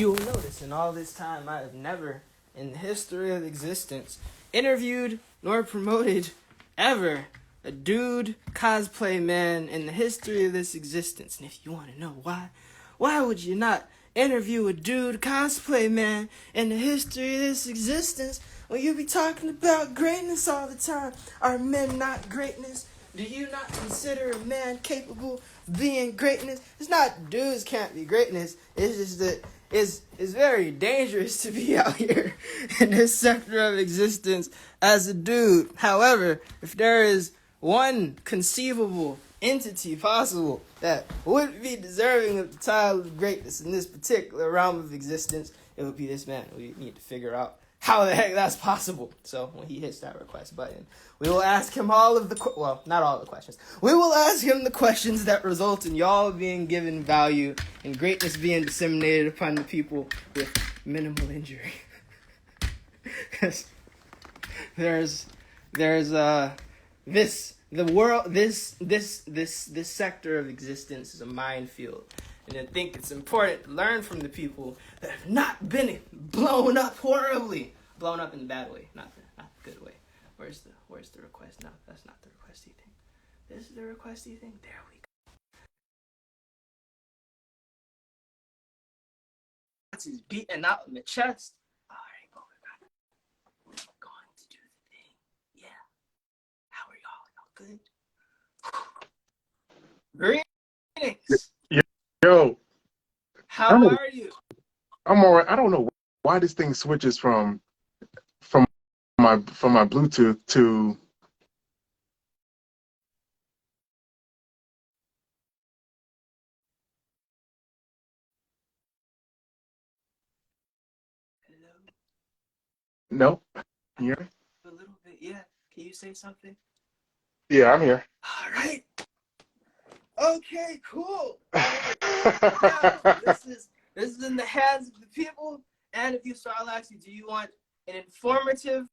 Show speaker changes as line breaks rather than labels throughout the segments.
You will notice in all this time I have never, in the history of existence, interviewed nor promoted ever a dude cosplay man in the history of this existence. And if you want to know why would you not interview a dude cosplay man in the history of this existence when you be talking about greatness all the time? Are men not greatness? Do you not consider a man capable of being greatness? It's not dudes can't be greatness. It's just that it's very dangerous to be out here in this sector of existence as a dude. However, if there is one conceivable entity possible that would be deserving of the title of greatness in this particular realm of existence, it would be this man. We need to figure out how the heck that's possible. So when he hits that request button, we will ask him all of the, well, not all the questions. We will ask him the questions that result in y'all being given value and greatness being disseminated upon the people with minimal injury. Because this sector of existence is a minefield. And I think it's important to learn from the people that have not been blown up horribly. Blown up in the bad way, not the good way. Where's the request? No, that's not the requesty thing. This is the requesty thing. There we go. He's beating out in the chest. All right, we're going to do the thing. Yeah. How are y'all? Y'all good? Greetings.
Yo,
How are you?
I'm all right. I don't know why this thing switches from my Bluetooth to
Hello.
no. Can you hear me?
A little bit, yeah. Can you say something?
Yeah, I'm here.
All right. Okay, cool. Now, this is in the hands of the people. And if you so, I'll ask you, do you want an informative,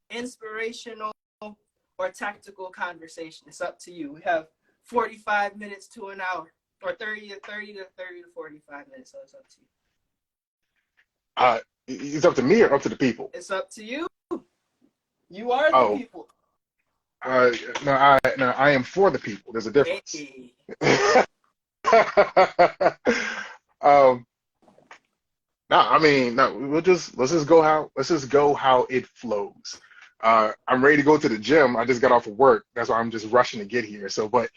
inspirational, or tactical conversation? It's up to you. We have 45 minutes to an hour, or 30 to 45 minutes, so it's up to you.
It's up to me or up to the people?
It's up to you. You are the
Oh,
people.
no, I am for the people. There's a difference.
Hey.
No, I mean, no. Let's just go how it flows. I'm ready to go to the gym. I just got off of work. That's why I'm just rushing to get here. So, but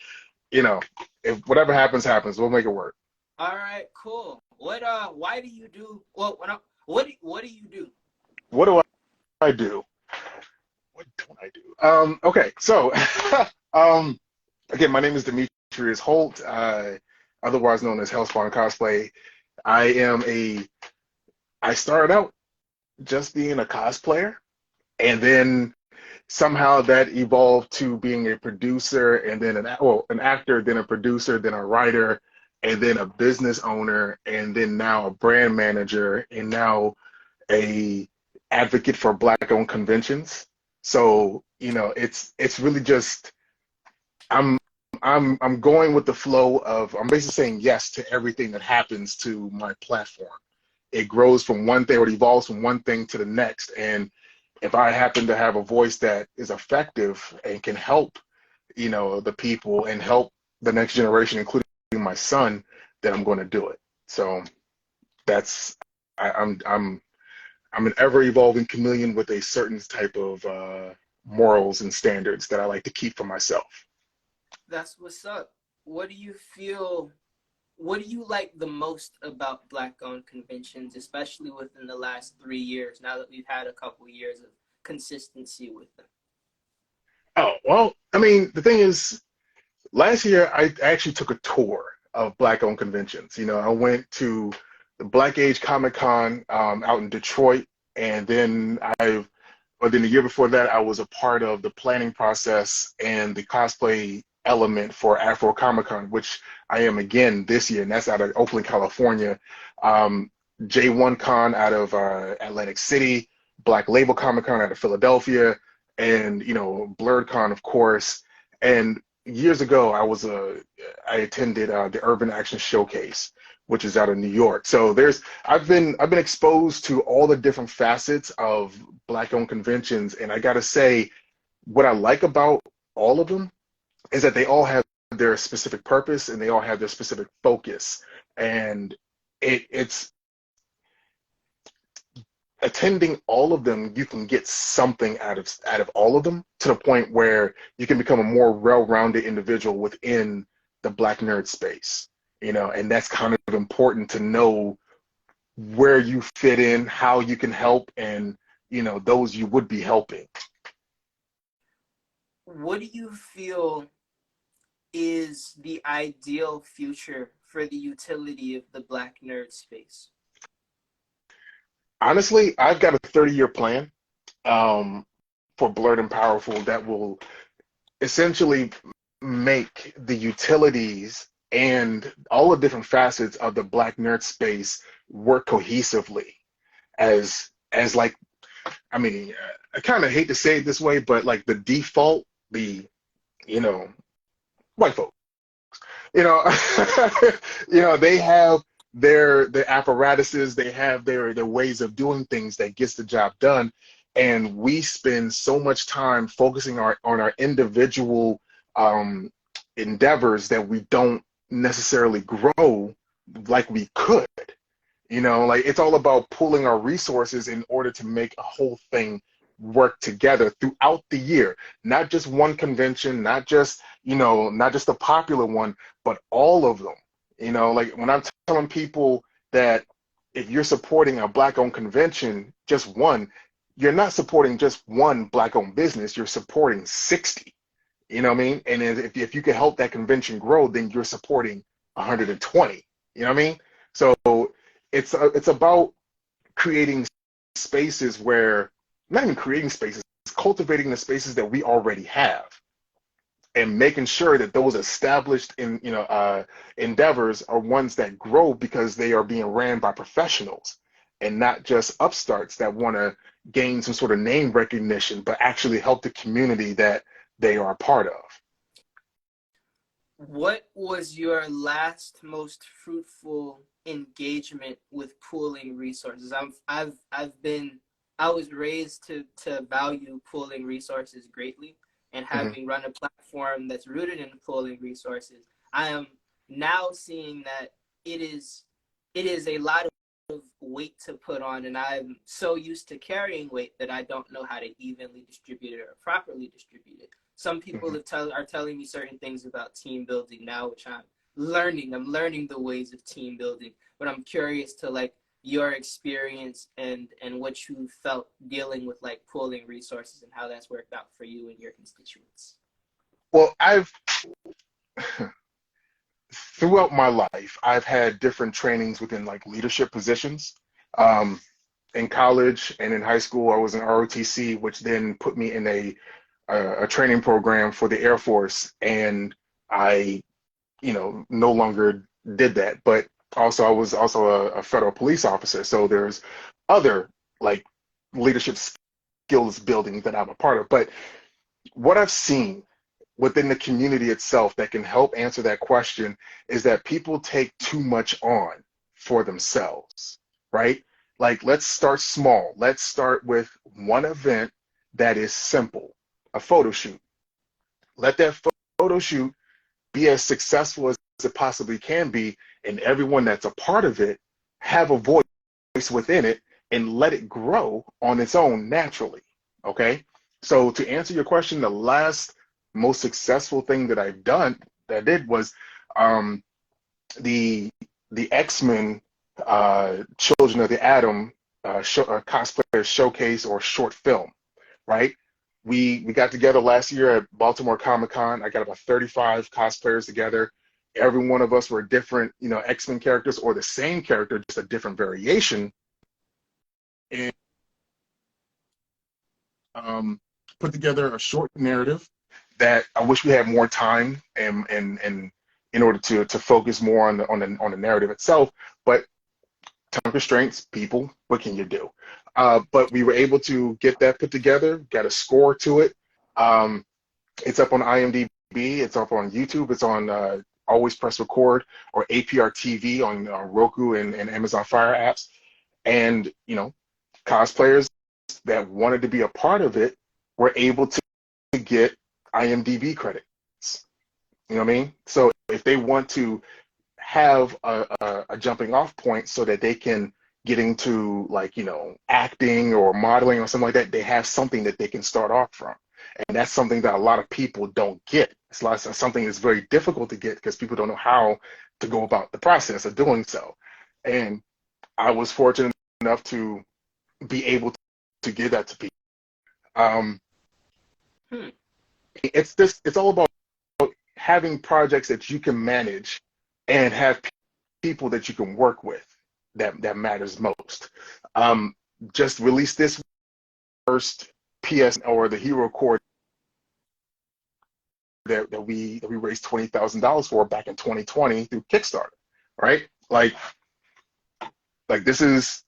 if whatever happens, we'll make it work.
All right, cool. Why do you do? Well, what do you do?
What do I do? What don't I do? Okay, so again, my name is Demetrius Holt, otherwise known as HellspawnedLLC Cosplay. I started out just being a cosplayer, and then somehow that evolved to being a producer, and then an actor, then a producer, then a writer, and then a business owner, and then now a brand manager, and now a advocate for Black-owned conventions. So it's really just I'm going with the flow of, I'm basically saying yes to everything that happens to my platform. It grows from one thing, or it evolves from one thing to the next. And if I happen to have a voice that is effective and can help, the people and help the next generation, including my son, then I'm going to do it. So that's I'm an ever evolving chameleon with a certain type of morals and standards that I like to keep for myself.
That's what's up. What do you like the most about Black-owned conventions, especially within the last 3 years, now that we've had a couple years of consistency with them?
Oh, well, I mean, the thing is, last year I actually took a tour of Black-owned conventions. I went to the Black Age Comic Con out in Detroit, and then the year before that, I was a part of the planning process and the cosplay element for Afro Comic Con, which I am again this year, and that's out of Oakland, California. J1 Con out of Atlantic City, Black Label Comic Con out of Philadelphia, and Blurred Con, of course. And years ago, I attended the Urban Action Showcase, which is out of New York. So I've been exposed to all the different facets of Black-owned conventions, and I gotta say, what I like about all of them is that they all have their specific purpose and they all have their specific focus. And it's attending all of them, you can get something out of all of them to the point where you can become a more well-rounded individual within the Black nerd space. And that's kind of important to know where you fit in, how you can help, and those you would be helping.
What do you feel is the ideal future for the utility of the Black nerd space?
Honestly, I've got a 30-year plan for Blurred and Powerful that will essentially make the utilities and all the different facets of the Black nerd space work cohesively as like, I mean, I kind of hate to say it this way, but like the default, the you know white folks, you know they have their apparatuses, they have their ways of doing things that gets the job done, and we spend so much time focusing on our individual endeavors that we don't necessarily grow like we could. Like it's all about pooling our resources in order to make a whole thing work together throughout the year, not just one convention, not just a popular one, but all of them. Like when I'm telling people that if you're supporting a Black-owned convention, just one, you're not supporting just one Black-owned business, you're supporting 60. You know what I mean? And if you can help that convention grow, then you're supporting 120. You know what I mean? So it's about creating spaces where, not even creating spaces, it's cultivating the spaces that we already have and making sure that those established endeavors are ones that grow because they are being ran by professionals and not just upstarts that want to gain some sort of name recognition, but actually help the community that they are a part of.
What was your last most fruitful engagement with pooling resources? I was raised to value pooling resources greatly, and having run a platform that's rooted in pooling resources, I am now seeing that it is a lot of weight to put on, and I'm so used to carrying weight that I don't know how to evenly distribute it or properly distribute it. Some people are telling me certain things about team building now, which I'm learning. I'm learning the ways of team building, but I'm curious to like your experience and what you felt dealing with like pooling resources and how that's worked out for you and your constituents.
Well, throughout my life, I've had different trainings within like leadership positions. In college and in high school, I was in ROTC, which then put me in a training program for the Air Force, and I, no longer did that. But also, I was also a federal police officer, so there's other like leadership skills building that I'm a part of. But what I've seen within the community itself that can help answer that question is that people take too much on for themselves, right? Like, let's start small. Let's start with one event that is simple, a photo shoot. Let that photo shoot be as successful as it possibly can be, and everyone that's a part of it have a voice within it and let it grow on its own naturally, okay? So to answer your question, the last most successful thing that I did was the X-Men Children of the Atom cosplayer showcase or short film, right? We got together last year at Baltimore Comic-Con. I got about 35 cosplayers together. Every one of us were different, X-Men characters or the same character, just a different variation. And put together a short narrative that I wish we had more time and in order to focus more on the narrative itself. But time constraints, people, what can you do? But we were able to get that put together, got a score to it. It's up on IMDb, it's up on YouTube, it's on always press record, or APR TV on Roku and Amazon Fire apps. And, cosplayers that wanted to be a part of it were able to get IMDb credits. You know what I mean? So if they want to have a jumping off point so that they can get into acting or modeling or something like that, they have something that they can start off from. And that's something that a lot of people don't get. It's something that's very difficult to get because people don't know how to go about the process of doing so. And I was fortunate enough to be able to give that to people. It's all about having projects that you can manage and have people that you can work with that matters most. Just released this first PS or the Hero Core that we raised $20,000 for back in 2020 through Kickstarter, right? Like this is.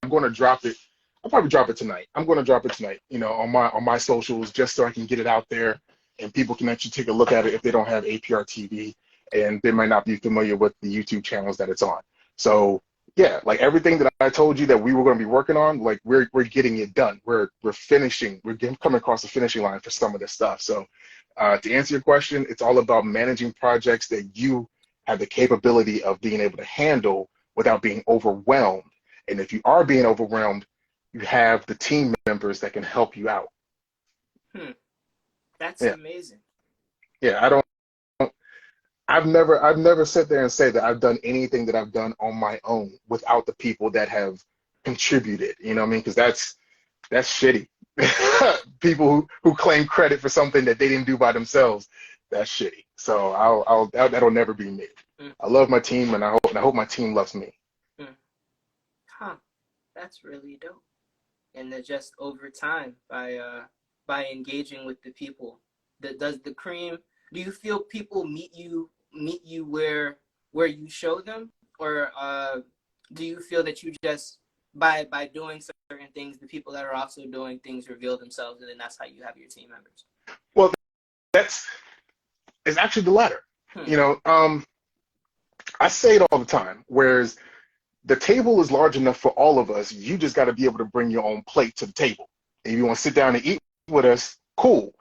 I'm going to drop it. I'll probably drop it tonight. I'm going to drop it tonight, on my socials, just so I can get it out there and people can actually take a look at it if they don't have APR TV and they might not be familiar with the YouTube channels that it's on. So yeah, like everything that I told you that we were going to be working on, like we're getting it done. We're finishing. We're coming across the finishing line for some of this stuff. So to answer your question, it's all about managing projects that you have the capability of being able to handle without being overwhelmed. And if you are being overwhelmed, you have the team members that can help you out.
That's amazing.
Yeah, I've never sit there and say that I've done anything that I've done on my own without the people that have contributed. You know what I mean? Because that's shitty. People who claim credit for something that they didn't do by themselves, that's shitty. So that'll never be me. I love my team, and I hope my team loves me.
That's really dope. And then just over time, by engaging with the people, does the cream? Do you feel people meet you where you show them, or do you feel that you just by doing certain things, the people that are also doing things reveal themselves, and then that's how you have your team members?
Well, it's actually the latter. I say it all the time. Whereas the table is large enough for all of us. You just got to be able to bring your own plate to the table. If you want to sit down and eat with us, cool.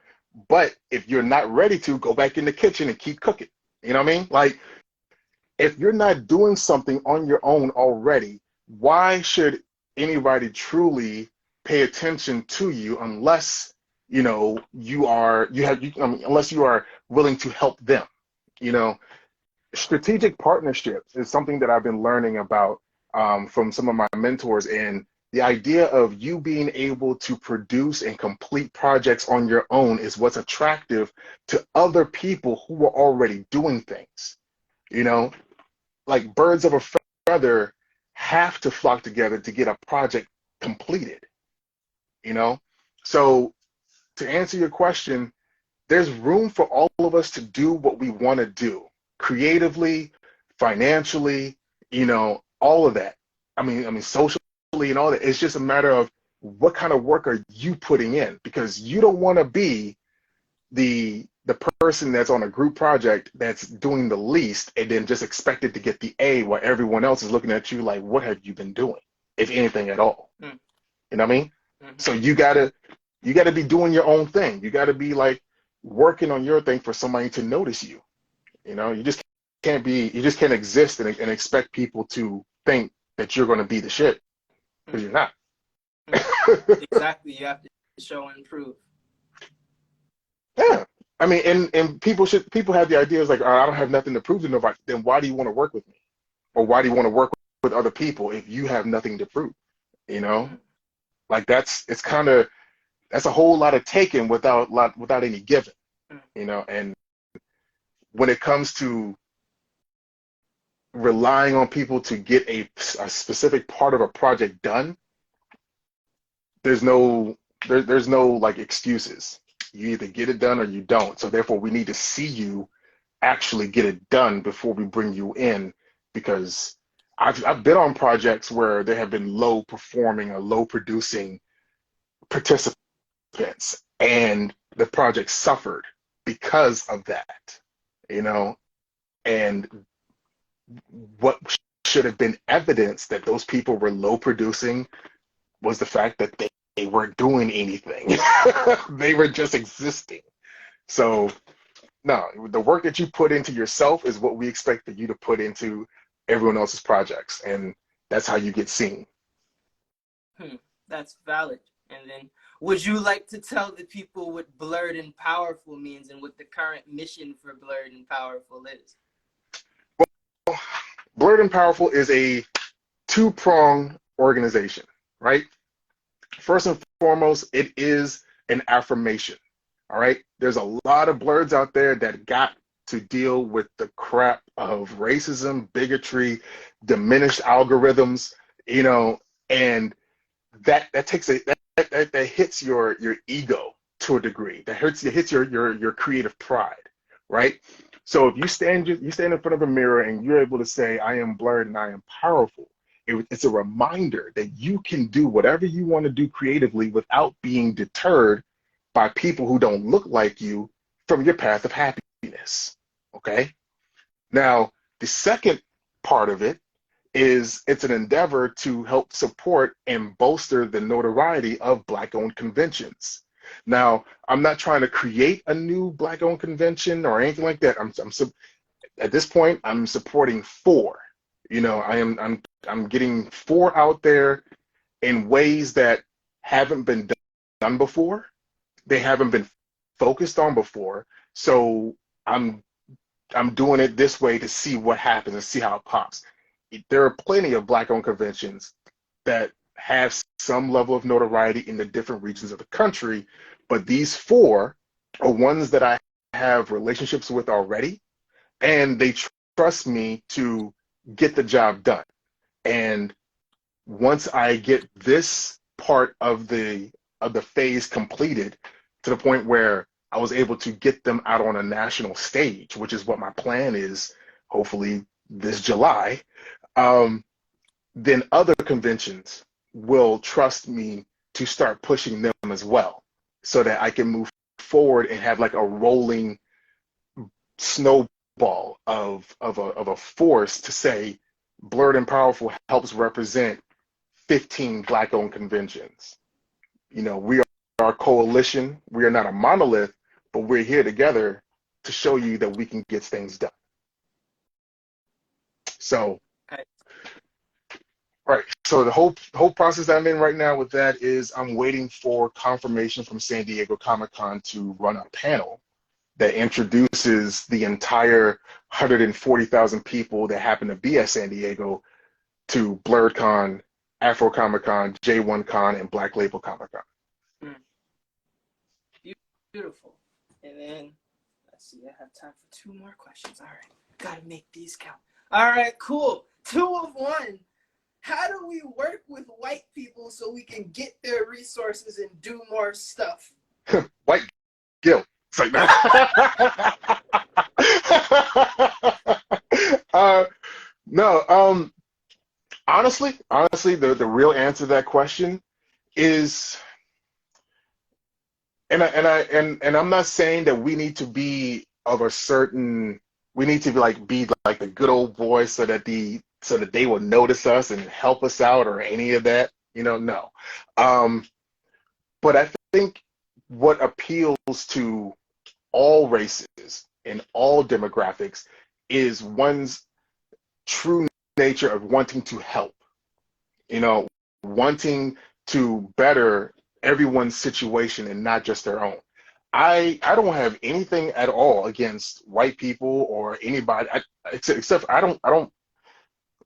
But if you're not ready to, go back in the kitchen and keep cooking. You know what I mean? Like, if you're not doing something on your own already, why should anybody truly pay attention to you unless unless you are willing to help them? Strategic partnerships is something that I've been learning about from some of my mentors, and the idea of you being able to produce and complete projects on your own is what's attractive to other people who are already doing things. Like birds of a feather have to flock together to get a project completed. So to answer your question, there's room for all of us to do what we want to do creatively, financially, all of that. I mean, socially and all that. It's just a matter of what kind of work are you putting in, because you don't want to be the person that's on a group project that's doing the least and then just expected to get the A while everyone else is looking at you like, what have you been doing, if anything at all? You know what I mean? So you gotta be doing your own thing. You gotta be like working on your thing for somebody to notice you. You just can't exist and expect people to think that you're going to be the shit, because you're not.
Exactly. You have to show and prove.
Yeah. I mean, and people have the ideas like, oh, I don't have nothing to prove to nobody. Then why do you want to work with me? Or why do you want to work with other people if you have nothing to prove? Like that's a whole lot of taking without any giving. And when it comes to relying on people to get a specific part of a project done, there's no like excuses. You either get it done or you don't. So therefore, we need to see you actually get it done before we bring you in, because I've been on projects where there have been low performing or low producing participants, participants, and the project suffered because of that, you know, and what should have been evidence that those people were low producing was the fact that they weren't doing anything. They were just existing. So no, the work that you put into yourself is what we expect that you to put into everyone else's projects, and that's how you get seen.
That's valid. And then, would you like to tell the people what Blurred and Powerful means and what the current mission for Blurred and Powerful is?
Well, Blurred and Powerful is a two-pronged organization, right? First and foremost, it is an affirmation. All right. There's a lot of blurs out there that got to deal with the crap of racism, bigotry, diminished algorithms, you know, and that takes that hits your ego to a degree. That hits your creative pride, right? So if you stand in front of a mirror and you're able to say, I am blurred and I am powerful, it's a reminder that you can do whatever you want to do creatively without being deterred by people who don't look like you from your path of happiness. Okay? Now, the second part of it is it's an endeavor to help support and bolster the notoriety of Black-owned conventions. Now, I'm not trying to create a new Black-owned convention or anything like that. At this point, I'm supporting 4. You know, I'm getting 4 out there in ways that haven't been done before. They haven't been focused on before. So I'm doing it this way to see what happens and see how it pops. There are plenty of Black-owned conventions that have some level of notoriety in the different regions of the country, but these 4 are ones that I have relationships with already, and they trust me to get the job done. And once I get this part of the phase completed to the point where I was able to get them out on a national stage, which is what my plan is, hopefully this July, then other conventions will trust me to start pushing them as well, so that I can move forward and have like a rolling snowball of a force to say Blurred and Powerful helps represent 15 Black-owned conventions. You know, we are a coalition. We are not a monolith, but we're here together to show you that we can get things done. So, all right. So the whole process I'm in right now with that is I'm waiting for confirmation from San Diego Comic-Con to run a panel that introduces the entire 140,000 people that happen to be at San Diego to BlurredCon, Afro Comic-Con, J1Con, and Black Label Comic-Con.
Beautiful. And then, let's see, I have time for 2 more questions. All right. Gotta make these count. All right, cool. 2 of 1. How do we work with white people so we can get their resources and do more stuff?
White guilt. It's like that. No, honestly, the real answer to that question is, and I'm not saying that we need to be of a certain, we need to be like the good old boys so that they will notice us and help us out or any of that, you know, no. But I think what appeals to all races and all demographics is one's true nature of wanting to help, you know, wanting to better everyone's situation and not just their own. I don't have anything at all against white people or anybody, except I don't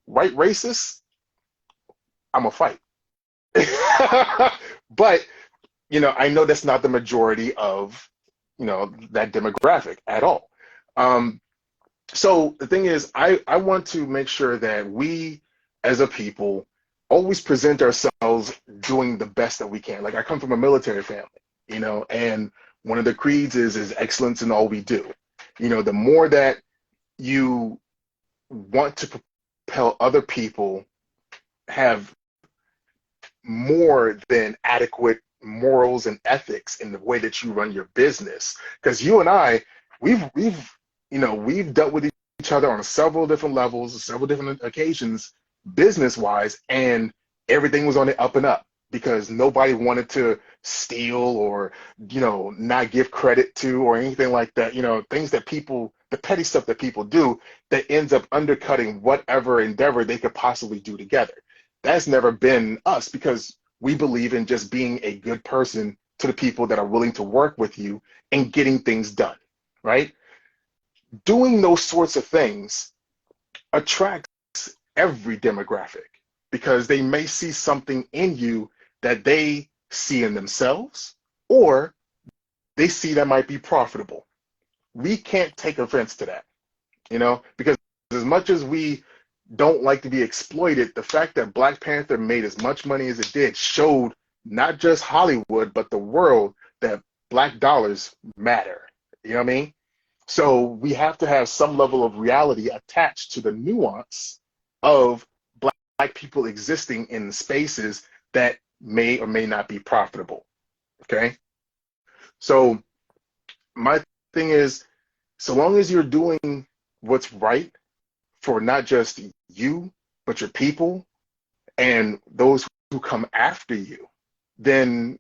white racists, I'm a fight. But, you know, I know that's not the majority of, you know, that demographic at all. So the thing is, I want to make sure that we as a people always present ourselves doing the best that we can. Like, I come from a military family, you know, and one of the creeds is excellence in all we do. You know, the more that you want to propel other people have more than adequate morals and ethics in the way that you run your business. Because you and I, we've dealt with each other on several different levels, several different occasions, business wise, and everything was on the up and up because nobody wanted to steal or not give credit to or anything like that. Things that people, the petty stuff that people do that ends up undercutting whatever endeavor they could possibly do together. That's never been us because we believe in just being a good person to the people that are willing to work with you and getting things done, right? Doing those sorts of things attracts every demographic because they may see something in you that they see in themselves or they see that might be profitable. We can't take offense to that, because as much as we don't like to be exploited, the fact that Black Panther made as much money as it did showed not just Hollywood, but the world that Black dollars matter. You know what I mean? So we have to have some level of reality attached to the nuance of Black people existing in spaces that may or may not be profitable. Okay? So my thing is, so long as you're doing what's right for not just you, but your people and those who come after you, then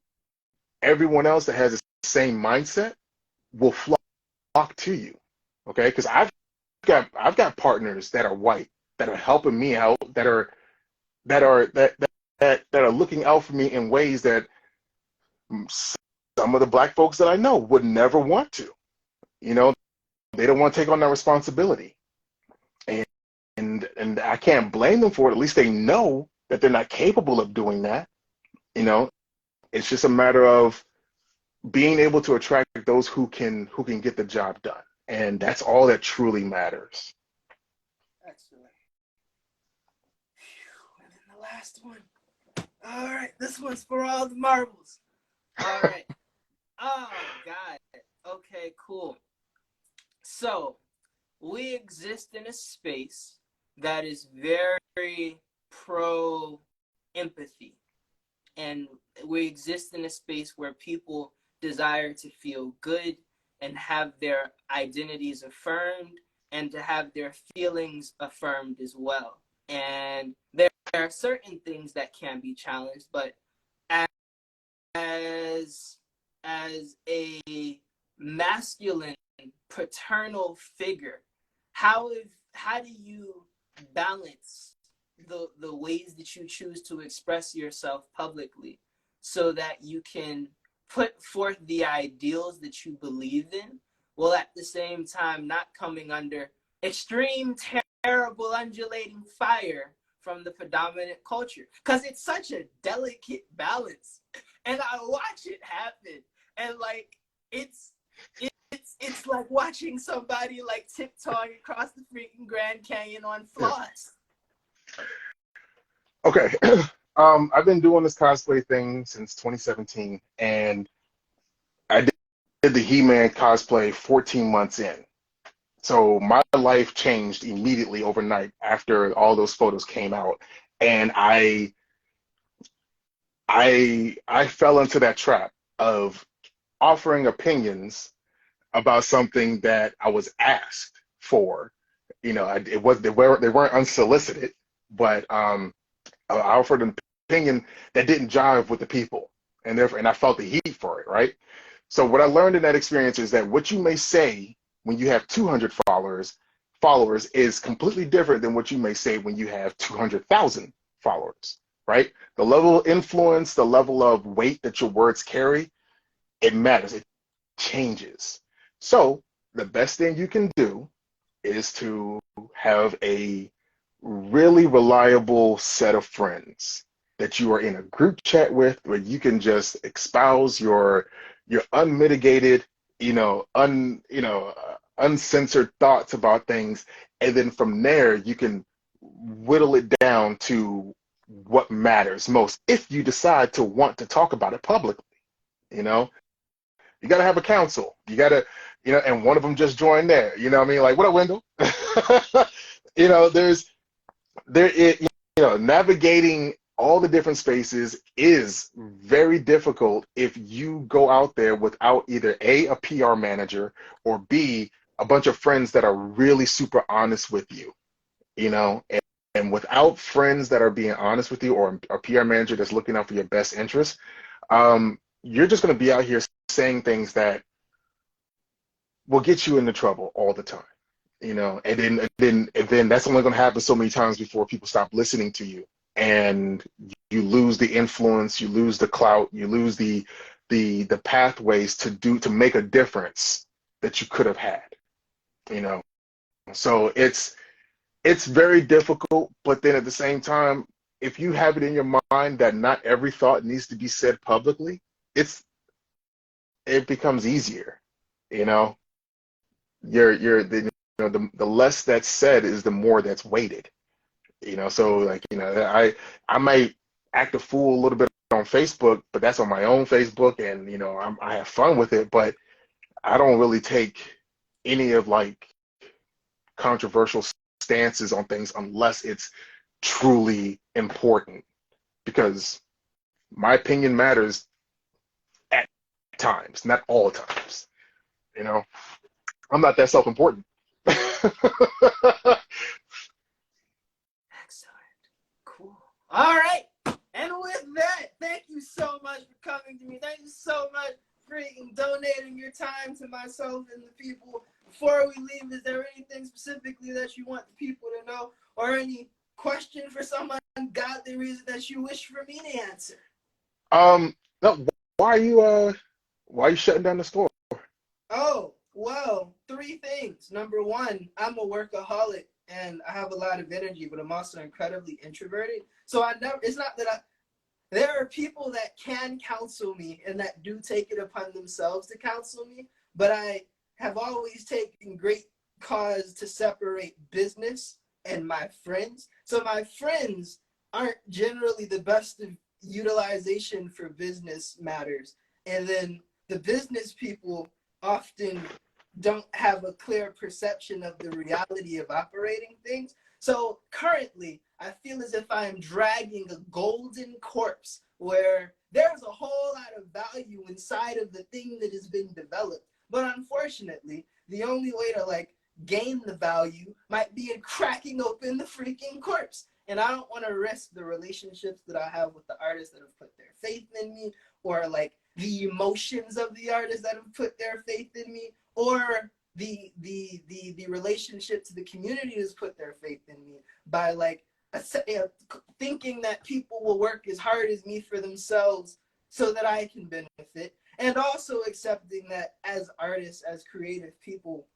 everyone else that has the same mindset will flock to you. Okay? Because I've got partners that are white that are helping me out, that are looking out for me in ways that some of the Black folks that I know would never want to. They don't want to take on that responsibility. And I can't blame them for it. At least they know that they're not capable of doing that. It's just a matter of being able to attract those who can get the job done. And that's all that truly matters.
Excellent. Whew, and then the last one. All right, this one's for all the marbles. All right. Oh, God. Okay, cool. So, we exist in a space that is very pro-empathy. And we exist in a space where people desire to feel good and have their identities affirmed and to have their feelings affirmed as well. And there are certain things that can be challenged, but as a masculine paternal figure, how do you balance the ways that you choose to express yourself publicly so that you can put forth the ideals that you believe in, while at the same time not coming under extreme, terrible, undulating fire from the predominant culture? Because it's such a delicate balance. And I watch it happen. And like, it's like watching somebody like tiptoeing across the freaking Grand Canyon on floss.
Okay. I've been doing this cosplay thing since 2017, and I did the He-Man cosplay 14 months in. So my life changed immediately overnight after all those photos came out, and I fell into that trap of offering opinions about something that I was asked for. They weren't unsolicited, but I offered an opinion that didn't jive with the people, and I felt the heat for it, right? So what I learned in that experience is that what you may say when you have 200 followers is completely different than what you may say when you have 200,000 followers, right? The level of influence, the level of weight that your words carry, it matters. It changes. So the best thing you can do is to have a really reliable set of friends that you are in a group chat with, where you can just espouse your unmitigated, uncensored thoughts about things, and then from there you can whittle it down to what matters most if you decide to want to talk about it publicly. You got to have a council. You got to, and one of them just joined there. You know what I mean? Like, what up, Wendell? Navigating all the different spaces is very difficult if you go out there without either a PR manager, or B, a bunch of friends that are really super honest with you, you know, and without friends that are being honest with you, or a PR manager that's looking out for your best interest, you're just going to be out here saying things that will get you into trouble all the time, you know, and then that's only going to happen so many times before people stop listening to you, and you lose the influence, you lose the clout, you lose the pathways to make a difference that you could have had, you know. So it's very difficult, but then at the same time, if you have it in your mind that not every thought needs to be said publicly, it becomes easier, you know. The less that's said is the more that's weighted, you know. So like, you know, I might act a fool a little bit on Facebook, but that's on my own Facebook, and you know, I have fun with it, but I don't really take any of like controversial stances on things unless it's truly important, because my opinion matters at times, not all times, you know. I'm not that self-important.
Excellent. Cool. All right. And with that, thank you so much for coming to me. Thank you so much for donating your time to myself and the people. Before we leave, is there anything specifically that you want the people to know, or any question for some ungodly reason that you wish for me to answer?
No, why are you shutting down the store?
Oh, well, three things. Number one, I'm a workaholic and I have a lot of energy, but I'm also incredibly introverted. So it's not that there are people that can counsel me and that do take it upon themselves to counsel me, but I have always taken great cause to separate business and my friends. So my friends aren't generally the best of utilization for business matters. And then the business people often don't have a clear perception of the reality of operating things. So currently, I feel as if I am dragging a golden corpse where there's a whole lot of value inside of the thing that has been developed. But unfortunately, the only way to like gain the value might be in cracking open the freaking corpse. And I don't want to risk the relationships that I have with the artists that have put their faith in me, or like the emotions of the artists that have put their faith in me, or the relationship to the community has put their faith in me by like thinking that people will work as hard as me for themselves so that I can benefit, and also accepting that as artists, as creative people,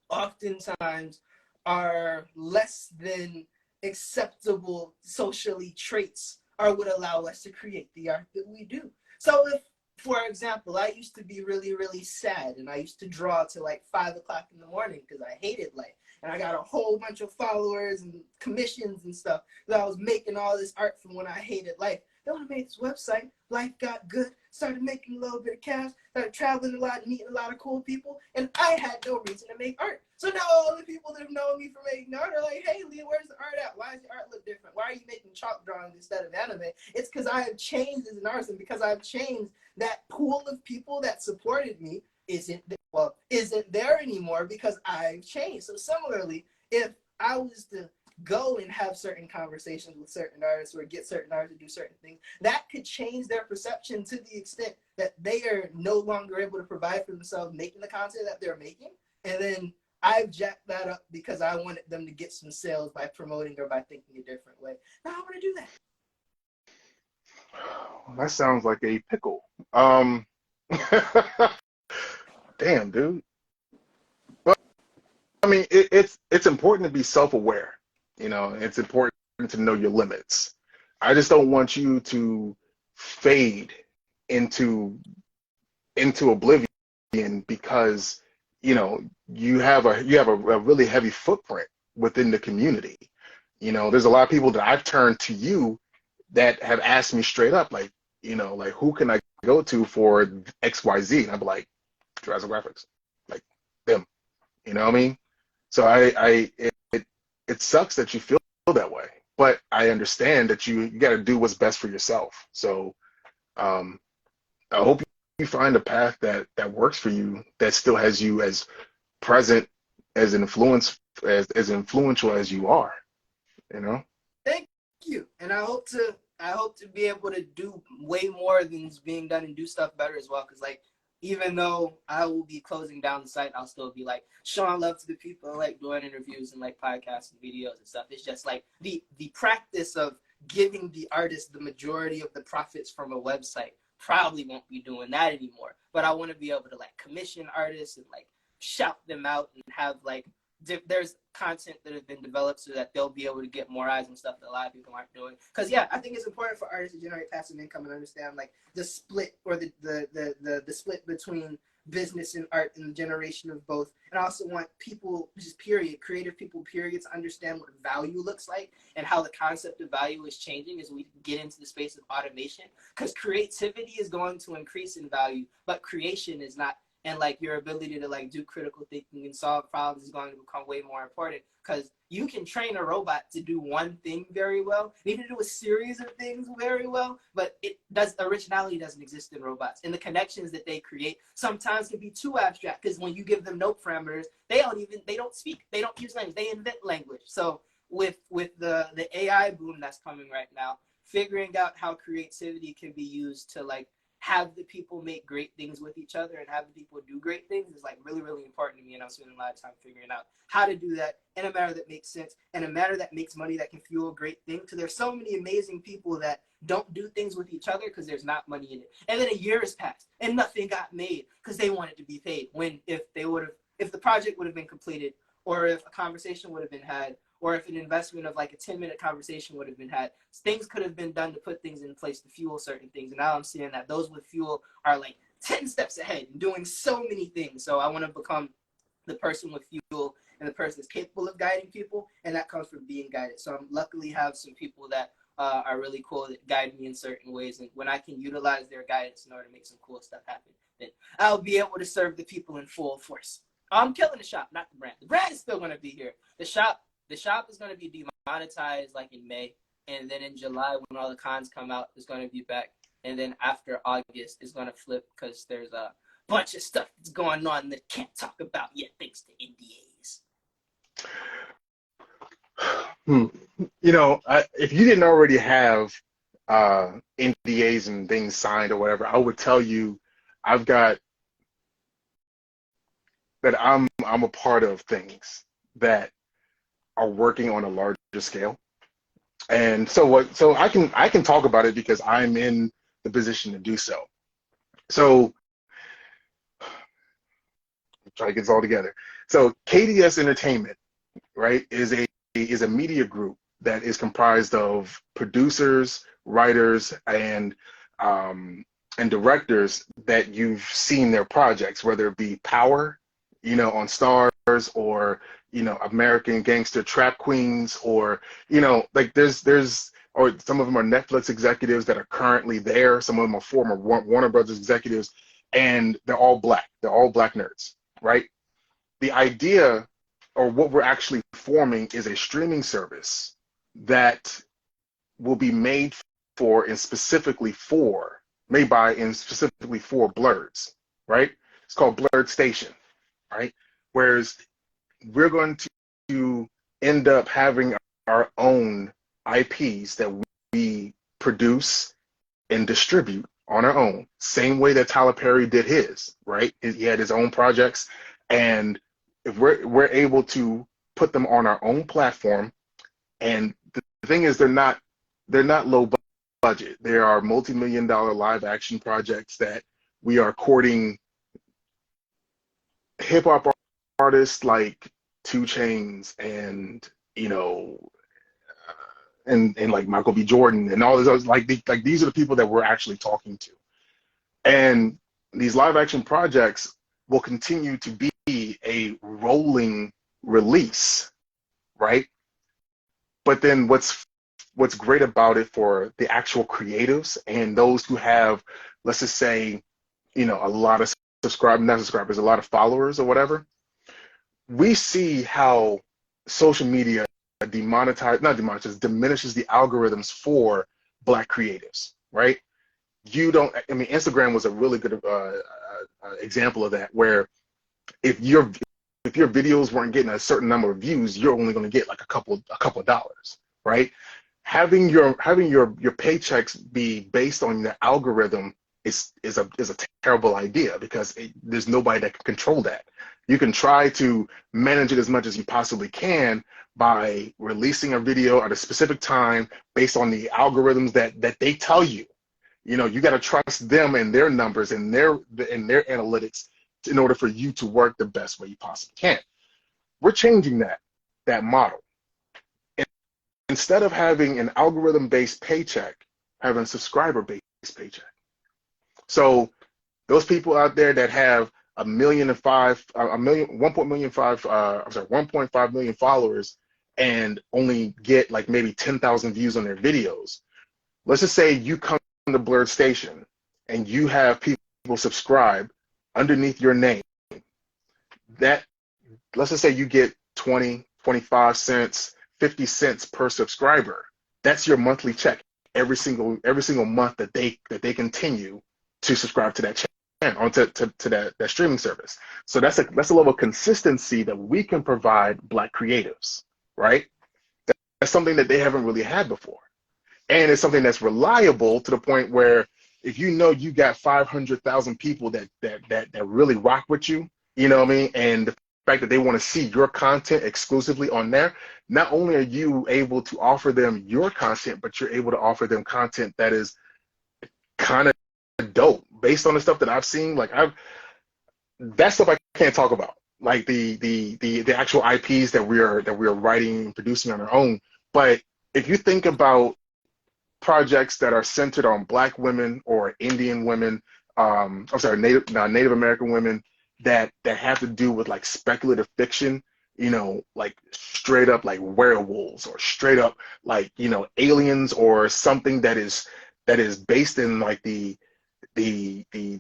oftentimes are less than acceptable socially traits are what allow us to create the art that we do. So if, for example, I used to be really, really sad, and I used to draw till like 5 o'clock in the morning because I hated life. And I got a whole bunch of followers and commissions and stuff that I was making all this art from when I hated life. Then I made this website, life got good, started making a little bit of cash, started traveling a lot, meeting a lot of cool people, and I had no reason to make art. So now all the people that have known me for making art are like, hey, Lee, where's the art at? Why does your art look different? Why are you making chalk drawings instead of anime? It's because I have changed as an artist, and because I've changed, that pool of people that supported me isn't there anymore because I've changed. So similarly, if I was to go and have certain conversations with certain artists or get certain artists to do certain things, that could change their perception to the extent that they are no longer able to provide for themselves making the content that they're making. And then I've jacked that up because I wanted them to get some sales by promoting or by thinking a different way. Now I want to do that.
That sounds like a pickle. Damn, dude. But I mean, it's important to be self-aware. You know, it's important to know your limits. I just don't want you to fade into oblivion because you know you have a really heavy footprint within the community. You know, there's a lot of people that I've turned to you that have asked me straight up, like, you know, like who can I go to for XYZ? And I'd be like, Jurassic Graphics, like them. You know what I mean? So it sucks that you feel that way. but I understand that you got to do what's best for yourself. So um, I hope you find a path that works for you, that still has you as present, as as influential as you are, you know?
Thank you, and I hope to be able to do way more than is being done and do stuff better as well. Because like, even though I will be closing down the site, I'll still be like showing love to the people, like doing interviews and like podcasts and videos and stuff. It's just like the practice of giving the artist the majority of the profits from a website. Probably won't be doing that anymore. But I want to be able to like commission artists and like shout them out and have like there's content that has been developed so that they'll be able to get more eyes and stuff that a lot of people aren't doing. Because yeah, I think it's important for artists to generate passive income and understand like the split or the split between business and art and the generation of both. And I also want people, just period, creative people, period, to understand what value looks like and how the concept of value is changing as we get into the space of automation. Because creativity is going to increase in value, but creation is not. And like your ability to like do critical thinking and solve problems is going to become way more important, because you can train a robot to do one thing very well, maybe to do a series of things very well, but originality doesn't exist in robots. And the connections that they create sometimes can be too abstract, because when you give them no parameters, they don't speak, they don't use language, they invent language. So with the AI boom that's coming right now, figuring out how creativity can be used to like have the people make great things with each other and have the people do great things is like really, really important to me. And I'm spending a lot of time figuring out how to do that in a manner that makes sense and a manner that makes money, that can fuel a great thing. Because there's so many amazing people that don't do things with each other because there's not money in it. And then a year has passed and nothing got made because they wanted to be paid. When if the project would have been completed, or if a conversation would have been had, or if an investment of like a 10-minute conversation would have been had, things could have been done to put things in place to fuel certain things. And now I'm seeing that those with fuel are like 10 steps ahead and doing so many things. So I want to become the person with fuel and the person that's capable of guiding people. And that comes from being guided. So I'm luckily have some people that are really cool that guide me in certain ways. And when I can utilize their guidance in order to make some cool stuff happen, then I'll be able to serve the people in full force. I'm killing the shop, not the brand. The brand is still going to be here. The shop is going to be demonetized like in May, and then in July when all the cons come out, it's going to be back. And then after August, it's going to flip because there's a bunch of stuff that's going on that can't talk about yet thanks to NDAs.
You know, if you didn't already have NDAs and things signed or whatever, I would tell you I've got that I'm a part of things that are working on a larger scale. And so I can talk about it because I'm in the position to do so. So try to get this all together. So KDS Entertainment, right, is a media group that is comprised of producers, writers, and directors that you've seen their projects, whether it be Power, you know, on Stars, or you know, American Gangster Trap Queens, or you know, like there's or some of them are Netflix executives that are currently there. Some of them are former Warner Brothers executives, and they're all black. They're all black nerds, right? The idea, or what we're actually forming, is a streaming service that will be made made by and specifically for blurs, right? It's called Blurred Station, right? Whereas we're going to end up having our own IPs that we produce and distribute on our own, same way that Tyler Perry did his, right? He had his own projects, and if we're able to put them on our own platform, and the thing is, they're not low budget. There are multi-million-dollar live action projects that we are courting hip hop artists like 2 Chainz and you know and like Michael B. Jordan and all those, like these are the people that we're actually talking to. And these live action projects will continue to be a rolling release, right? But then what's great about it for the actual creatives and those who have, let's just say, you know, a lot of a lot of followers or whatever, we see how social media diminishes the algorithms for Black creatives, right? Instagram was a really good example of that, where if your videos weren't getting a certain number of views, you're only going to get like a couple of dollars, right? Having your paychecks be based on the algorithm is a terrible idea, because there's nobody that can control that. You can try to manage it as much as you possibly can by releasing a video at a specific time based on the algorithms that they tell you. You got to trust them and their numbers and their analytics in order for you to work the best way you possibly can. We're changing that model. And instead of having an algorithm-based paycheck, having a subscriber-based paycheck. So those people out there that have 1.5 million followers and only get like maybe 10,000 views on their videos. Let's just say you come to Blurred Station and you have people subscribe underneath your name. Let's just say you get 20, 25 cents, 50 cents per subscriber. That's your monthly check every single month that they continue to subscribe to that channel, onto that streaming service. So that's a level of consistency that we can provide Black creatives, right? That's something that they haven't really had before. And it's something that's reliable to the point where if you got 500,000 people that really rock with you, you know what I mean? And the fact that they want to see your content exclusively on there, not only are you able to offer them your content, but you're able to offer them content that is kind of dope based on the stuff that I've seen. Like that stuff I can't talk about, like the actual IPs that we are writing and producing on our own. But if you think about projects that are centered on Black women or Indian women, Native American women that have to do with like speculative fiction, like straight up like werewolves, or straight up like, aliens, or something that is based in like the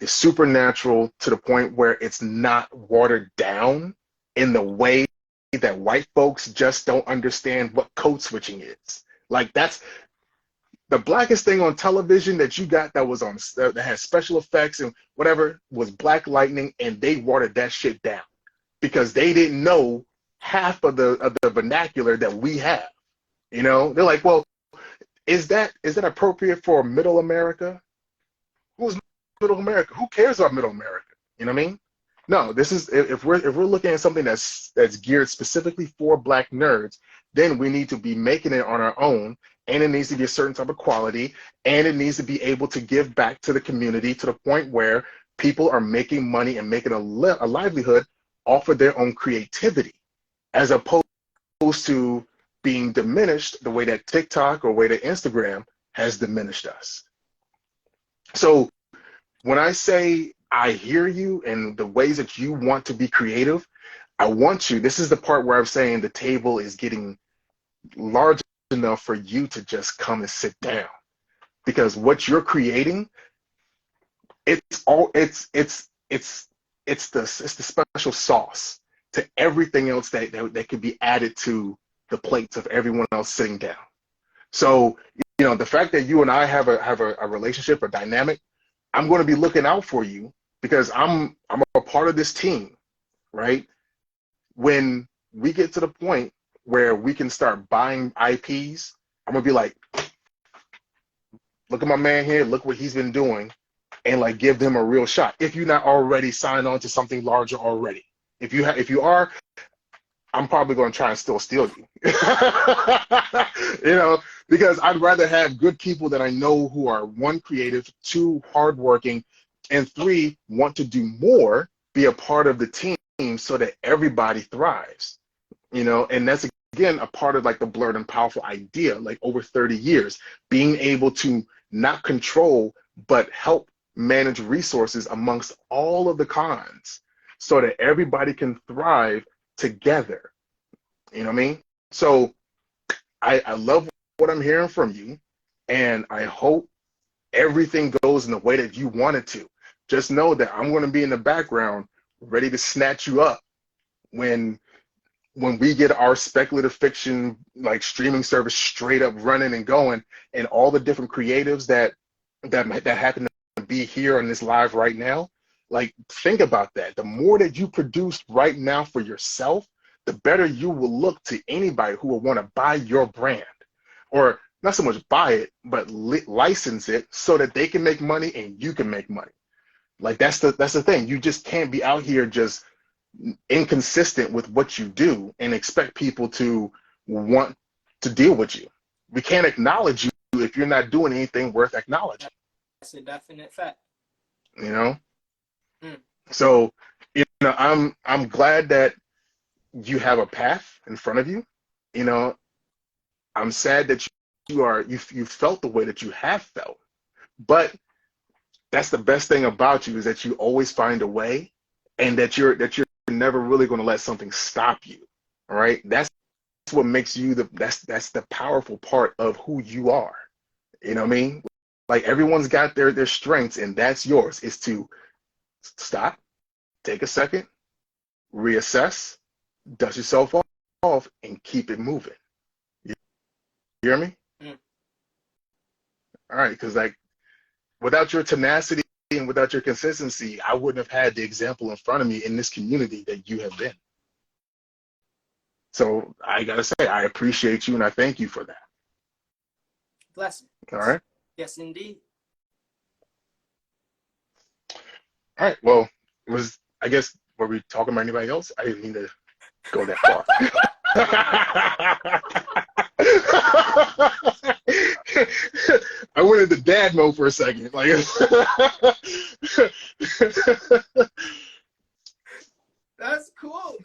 supernatural, to the point where it's not watered down in the way that white folks just don't understand what code switching is. Like, that's the blackest thing on television that you got that has special effects and whatever was Black Lightning, and they watered that shit down because they didn't know half of the vernacular that we have. They're like, well, is that appropriate for Middle America? Who's Middle America? Who cares about Middle America? You know what I mean? No, this is, if we're looking at something that's geared specifically for Black nerds, then we need to be making it on our own, and it needs to be a certain type of quality, and it needs to be able to give back to the community to the point where people are making money and making a livelihood off of their own creativity, as opposed to being diminished the way that TikTok or way that Instagram has diminished us. So when I say I hear you and the ways that you want to be creative, this is the part where I'm saying the table is getting large enough for you to just come and sit down, because what you're creating, it's the special sauce to everything else that could be added to the plates of everyone else sitting down. So, the fact that you and I have a relationship, a dynamic, I'm going to be looking out for you because I'm a part of this team, right? When we get to the point where we can start buying IPs, I'm going to be like, look at my man here, look what he's been doing, and like give them a real shot. If you're not already signed on to something larger already. If you are, I'm probably going to try and still steal you. Because I'd rather have good people that I know who are, one, creative, two, hardworking, and three, want to do more, be a part of the team so that everybody thrives. And that's, again, a part of like the Blurred and Powerful idea, like over 30 years, being able to not control, but help manage resources amongst all of the cons so that everybody can thrive together. You know what I mean? So I love what I'm hearing from you, and I hope everything goes in the way that you want it to. Just know that I'm going to be in the background ready to snatch you up when when we get our speculative fiction like streaming service straight up running and going, and all the different creatives that happen to be here on this live right now, like think about that. The more that you produce right now for yourself, the better you will look to anybody who will want to buy your brand, or not so much buy it, but license it so that they can make money and you can make money. Like that's the thing. You just can't be out here just inconsistent with what you do and expect people to want to deal with you. We can't acknowledge you if you're not doing anything worth acknowledging.
That's a definite fact.
You know? So, you know, I'm glad that you have a path in front of you. You know, I'm sad that you felt the way that you have felt. But that's the best thing about you, is that you always find a way, and that you're never really going to let something stop you. All right? That's what makes you that's the powerful part of who you are. You know what I mean? Like everyone's got their strengths, and that's yours, is to stop, take a second, reassess, dust yourself off, and keep it moving. You hear me? All right, because like without your tenacity and without your consistency, I wouldn't have had the example in front of me in this community that you have been. So I gotta say, I appreciate you and I thank you for that.
Blessing.
All right.
Yes, indeed.
All right. Well, I guess, were we talking about anybody else? I didn't mean to go that far. I went into dad mode for a second. Like,
that's cool.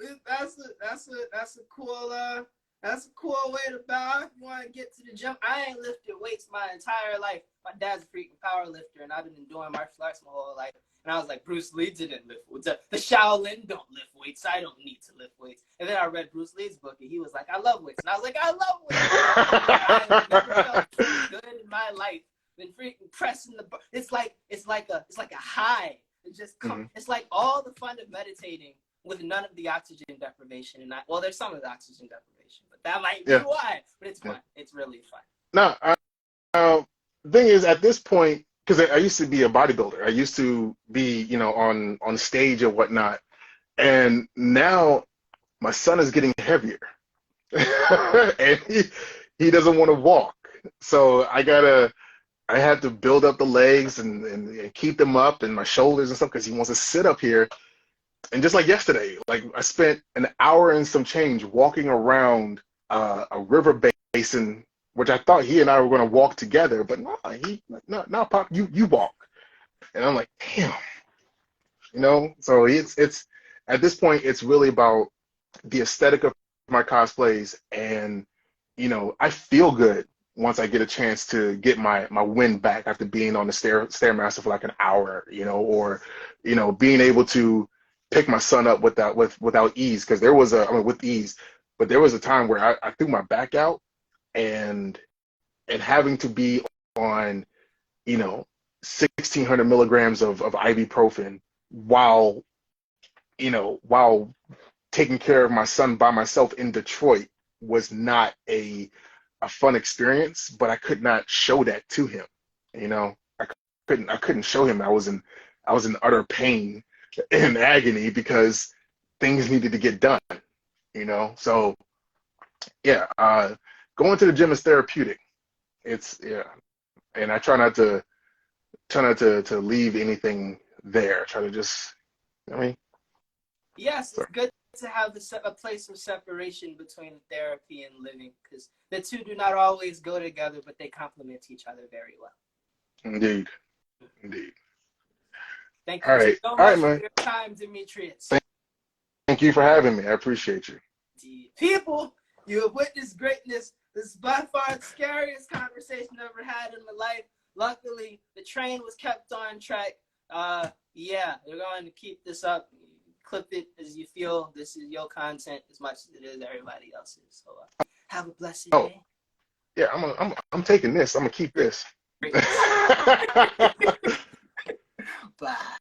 That's a cool way to bow. If you want to get to the gym, I ain't lifted weights my entire life. My dad's a freaking power lifter, and I've been doing martial arts my whole life. And I was like, Bruce Lee didn't lift weights. The Shaolin don't lift weights. I don't need to lift weights. And then I read Bruce Lee's book, and he was like, I love weights. And I was like, I love weights. I have never felt so good in my life than freaking pressing the bar. It's like a high. It just comes. It's like all the fun of meditating with none of the oxygen deprivation. And well, there's some of the oxygen deprivation, but that might be why. But it's fun. It's really fun.
No, the thing is, at this point, because I used to be a bodybuilder. I used to be, you know, on stage or whatnot. And now my son is getting heavier. And he doesn't want to walk. So I had to build up the legs and keep them up, and my shoulders and stuff, because he wants to sit up here. And just like yesterday, like I spent an hour and some change walking around a river basin, which I thought he and I were going to walk together, but no, Pop, you walk. And I'm like, damn, you know. So it's at this point, it's really about the aesthetic of my cosplays, and you know, I feel good once I get a chance to get my wind back after being on the stairmaster for like an hour, you know, or you know, being able to pick my son up without ease, because with ease, but there was a time where I threw my back out. And having to be on, you know, 1,600 milligrams of ibuprofen while taking care of my son by myself in Detroit was not a fun experience. But I could not show that to him. You know, I couldn't show him I was in utter pain and agony because things needed to get done. You know, so yeah. Going to the gym is therapeutic. And I try not to leave anything there. I try to just, I mean.
Yes, it's good to have a place of separation between therapy and living, because the two do not always go together, but they complement each other very well.
Indeed.
Thank you so much for your time, Demetrius.
Thank you for having me. I appreciate you.
People, you have witnessed greatness. This is by far the scariest conversation I've ever had in my life. Luckily, the train was kept on track. Yeah, they're going to keep this up. Clip it as you feel. This is your content as much as it is everybody else's. So have a blessed day.
Yeah, I'm taking this. I'm gonna keep this.
Bye.